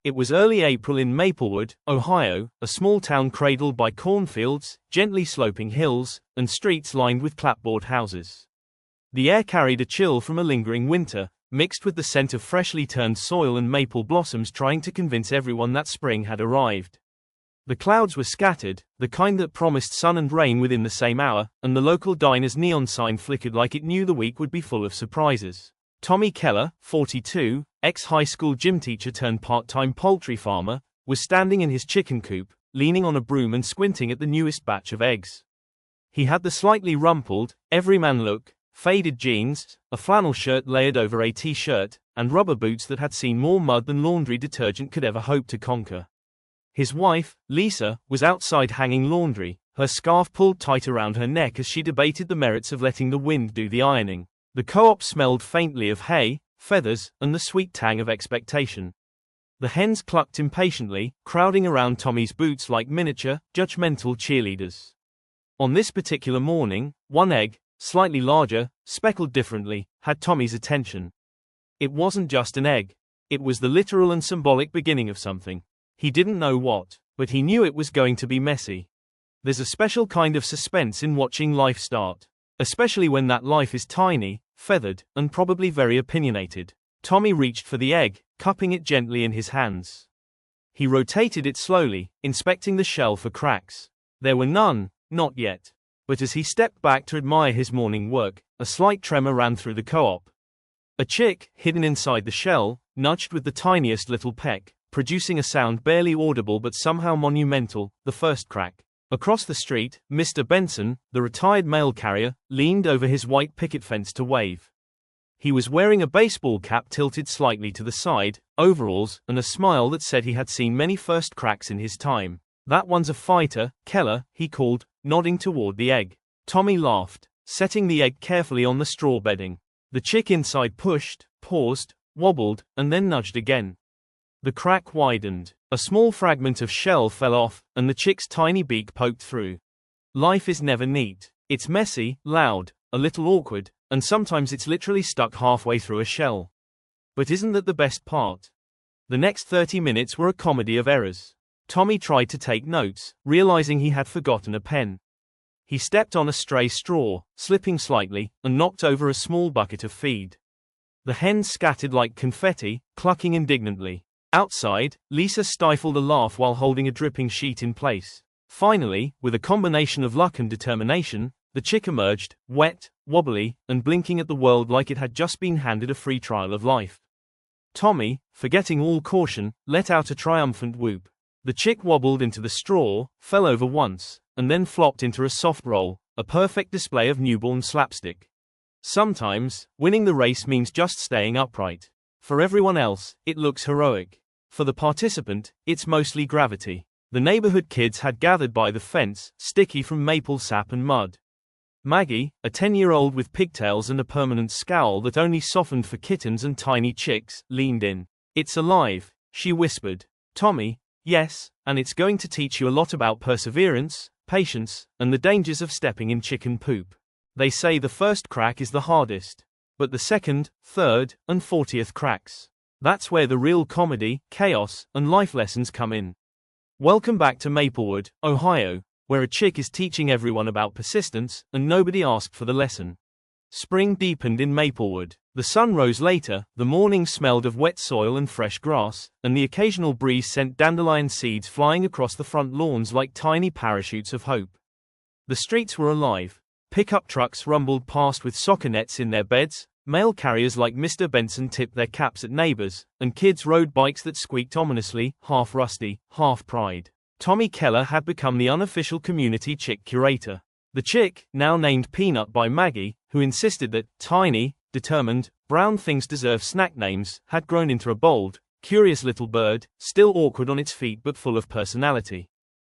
It was early April in Maplewood, Ohio, a small town cradled by cornfields, gently sloping hills, and streets lined with clapboard houses. The air carried a chill from a lingering winter, mixed with the scent of freshly turned soil and maple blossoms trying to convince everyone that spring had arrived. The clouds were scattered, the kind that promised sun and rain within the same hour, and the local diner's neon sign flickered like it knew the week would be full of surprises. Tommy Keller, 42, ex-high school gym teacher turned part-time poultry farmer, was standing in his chicken coop, leaning on a broom and squinting at the newest batch of eggs. He had the slightly rumpled, everyman look, faded jeans, a flannel shirt layered over a t-shirt, and rubber boots that had seen more mud than laundry detergent could ever hope to conquer. His wife, Lisa, was outside hanging laundry, her scarf pulled tight around her neck as she debated the merits of letting the wind do the ironing. The co-op smelled faintly of hay, feathers, and the sweet tang of expectation. The hens clucked impatiently, crowding around Tommy's boots like miniature, judgmental cheerleaders. On this particular morning, one egg, slightly larger, speckled differently, had Tommy's attention. It wasn't just an egg. It was the literal and symbolic beginning of something. He didn't know what, but he knew it was going to be messy. There's a special kind of suspense in watching life start, especially when that life is tiny, feathered, and probably very opinionated. Tommy reached for the egg, cupping it gently in his hands. He rotated it slowly, inspecting the shell for cracks. There were none, not yet. But as he stepped back to admire his morning work, a slight tremor ran through the co-op. A chick, hidden inside the shell, nudged with the tiniest little peck, producing a sound barely audible but somehow monumental, the first crack. Across the street, Mr. Benson, the retired mail carrier, leaned over his white picket fence to wave. He was wearing a baseball cap tilted slightly to the side, overalls, and a smile that said he had seen many first cracks in his time. "That one's a fighter, Keller," he called, nodding toward the egg. Tommy laughed, setting the egg carefully on the straw bedding. The chick inside pushed, paused, wobbled, and then nudged again. The crack widened. A small fragment of shell fell off, and the chick's tiny beak poked through. Life is never neat. It's messy, loud, a little awkward, and sometimes it's literally stuck halfway through a shell. But isn't that the best part? The next 30 minutes were a comedy of errors. Tommy tried to take notes, realizing he had forgotten a pen. He stepped on a stray straw, slipping slightly, and knocked over a small bucket of feed. The hens scattered like confetti, clucking indignantly. Outside, Lisa stifled a laugh while holding a dripping sheet in place. Finally, with a combination of luck and determination, the chick emerged, wet, wobbly, and blinking at the world like it had just been handed a free trial of life. Tommy, forgetting all caution, let out a triumphant whoop. The chick wobbled into the straw, fell over once, and then flopped into a soft roll, a perfect display of newborn slapstick. Sometimes, winning the race means just staying upright. For everyone else, it looks heroic. For the participant, it's mostly gravity. The neighborhood kids had gathered by the fence, sticky from maple sap and mud. Maggie, a 10-year-old with pigtails and a permanent scowl that only softened for kittens and tiny chicks, leaned in. "It's alive," she whispered. "Tommy, yes, and it's going to teach you a lot about perseverance, patience, and the dangers of stepping in chicken poop. They say the first crack is the hardest. But the second, third, and 40th cracks. That's where the real comedy, chaos, and life lessons come in." Welcome back to Maplewood, Ohio, where a chick is teaching everyone about persistence, and nobody asked for the lesson. Spring deepened in Maplewood. The sun rose later, the morning smelled of wet soil and fresh grass, and the occasional breeze sent dandelion seeds flying across the front lawns like tiny parachutes of hope. The streets were alive. Pickup trucks rumbled past with soccer nets in their beds, mail carriers like Mr. Benson tipped their caps at neighbors, and kids rode bikes that squeaked ominously, half rusty, half pride. Tommy Keller had become the unofficial community chick curator. The chick, now named Peanut by Maggie, who insisted that tiny, determined, brown things deserve snack names, had grown into a bold, curious little bird, still awkward on its feet but full of personality.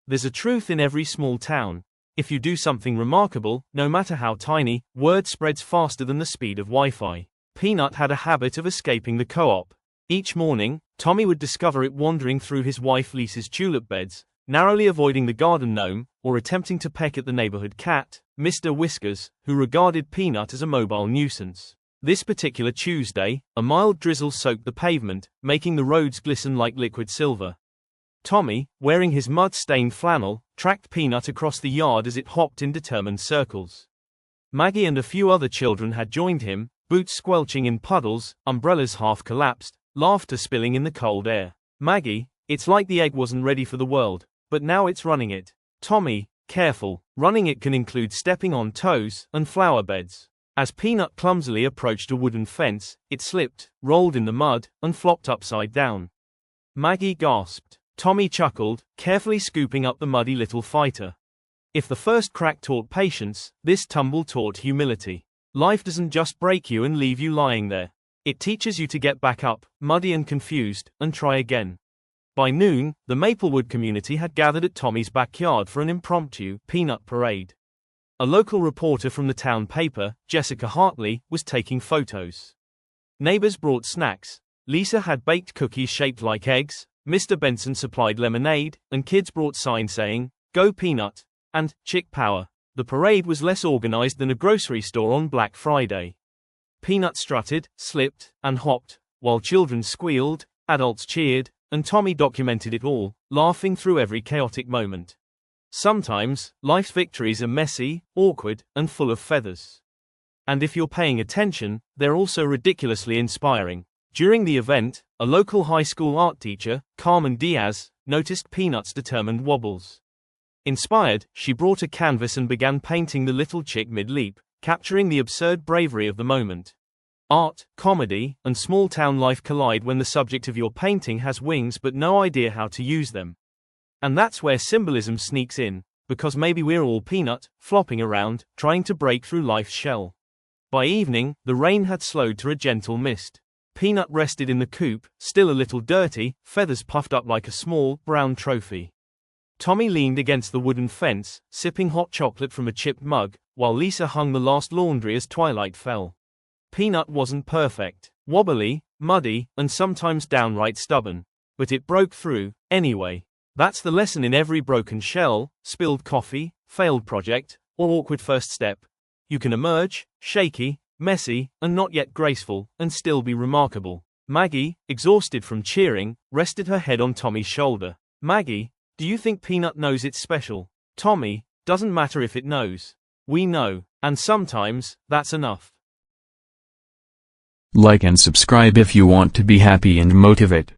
There's a truth in every small town. If you do something remarkable, no matter how tiny, word spreads faster than the speed of Wi-Fi. Peanut had a habit of escaping the co-op. Each morning, Tommy would discover it wandering through his wife Lisa's tulip beds, narrowly avoiding the garden gnome, or attempting to peck at the neighborhood cat, Mr. Whiskers, who regarded Peanut as a mobile nuisance. This particular Tuesday, a mild drizzle soaked the pavement, making the roads glisten like liquid silver. Tommy, wearing his mud-stained flannel, tracked Peanut across the yard as it hopped in determined circles. Maggie and a few other children had joined him, boots squelching in puddles, umbrellas half collapsed, laughter spilling in the cold air. Maggie, it's like the egg wasn't ready for the world, but now it's running it. Tommy, careful, running it can include stepping on toes and flower beds. As Peanut clumsily approached a wooden fence, it slipped, rolled in the mud, and flopped upside down. Maggie gasped. Tommy chuckled, carefully scooping up the muddy little fighter. If the first crack taught patience, this tumble taught humility. Life doesn't just break you and leave you lying there. It teaches you to get back up, muddy and confused, and try again. By noon, the Maplewood community had gathered at Tommy's backyard for an impromptu peanut parade. A local reporter from the town paper, Jessica Hartley, was taking photos. Neighbors brought snacks. Lisa had baked cookies shaped like eggs, Mr. Benson supplied lemonade, and kids brought signs saying, "Go Peanut," and "Chick Power." The parade was less organized than a grocery store on Black Friday. Peanut strutted, slipped, and hopped, while children squealed, adults cheered, and Tommy documented it all, laughing through every chaotic moment. Sometimes, life's victories are messy, awkward, and full of feathers. And if you're paying attention, they're also ridiculously inspiring. During the event, a local high school art teacher, Carmen Diaz, noticed Peanut's determined wobbles. Inspired, she brought a canvas and began painting the little chick mid-leap, capturing the absurd bravery of the moment. Art, comedy, and small-town life collide when the subject of your painting has wings but no idea how to use them. And that's where symbolism sneaks in, because maybe we're all Peanut, flopping around, trying to break through life's shell. By evening, the rain had slowed to a gentle mist. Peanut rested in the coop, still a little dirty, feathers puffed up like a small, brown trophy. Tommy leaned against the wooden fence, sipping hot chocolate from a chipped mug, while Lisa hung the last laundry as twilight fell. Peanut wasn't perfect, wobbly, muddy, and sometimes downright stubborn. But it broke through, anyway. That's the lesson in every broken shell, spilled coffee, failed project, or awkward first step. You can emerge, shaky, messy, and not yet graceful, and still be remarkable. Maggie, exhausted from cheering, rested her head on Tommy's shoulder. Maggie, do you think Peanut knows it's special? Tommy, doesn't matter if it knows. We know, and sometimes, that's enough. Like and subscribe if you want to be happy and motivate.